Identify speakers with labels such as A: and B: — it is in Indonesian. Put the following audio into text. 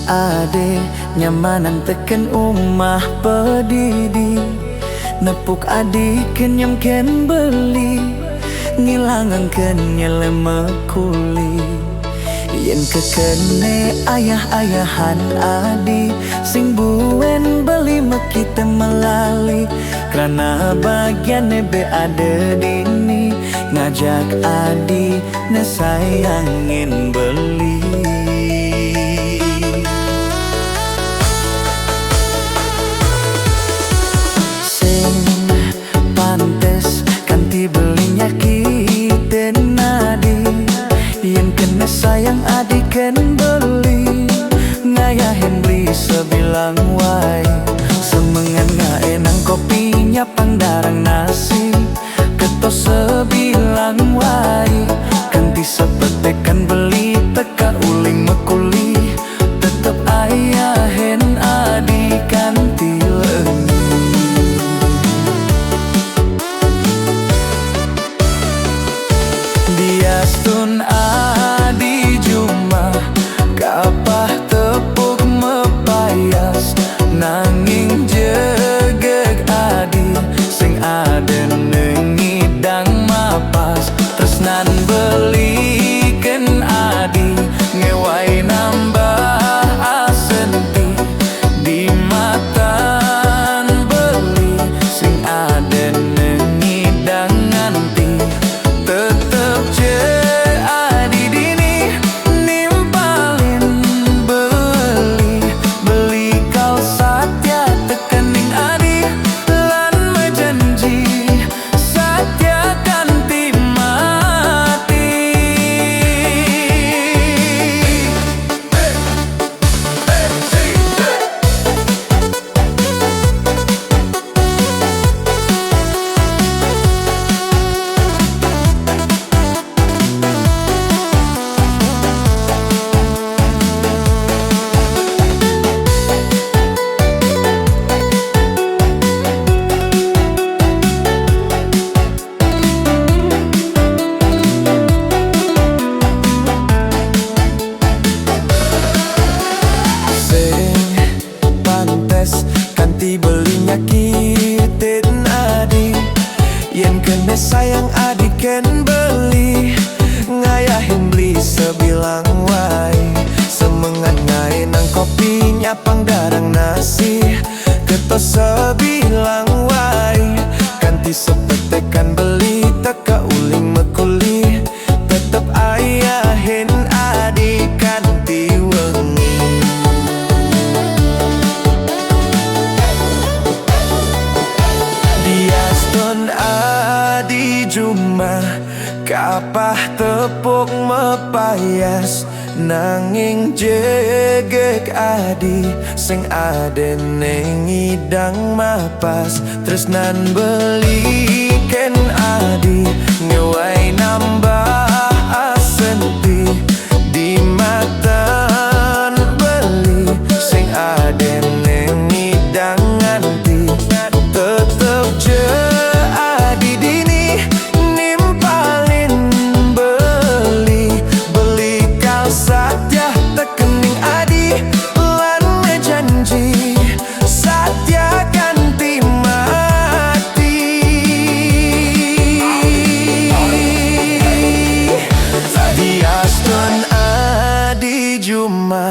A: ade nyamanan teken umah pedidi nepuk adi kenyam ken beli ngilangan kenyele mekuli yen kekene ayah-ayahan adi sing buen beli mekite melali karena bagian be ada dini ngajak adi nesayangin beli sing pantes kanti belinya kiten adi yen kena sayang adi ken beli ngayahin beli sebilang wai semengan ngaenang kopinya pangdarang nasi ketos sebilang wai kanti sepetekan beli teka uling mekuli tetep ayahen adi kanti lengi diastun adi juma kapah tepuk mepayas nanging jegeg adi sing aden ngidang mapas tresnan beliken adi ngewai nambah asenti di matan beli sing aden ngidang nganti tetep je adi dini nimpalin beli kau satya tekening adi lan mejanji satya kanti mati kanti belinya kiten adi yen kene sayang adi ken beli ngayahin beli sebilang wai semengan ngaenang kopinya pangdarang nasi ketos sebilang wai kanti sepetekan beli teka uling mekuli tetep ayahin adi kanti wengi diaston adi juma kapah tepuk mepayas nanging jegek adi sing aden ngidang mapas tresnan beliken adi ngewai nambah asenti di matan beli sing aden ngidang nganti tetep je adi dini nimpalin beli kau satya tekening adi lan janji satya kanti mati diastun adi juma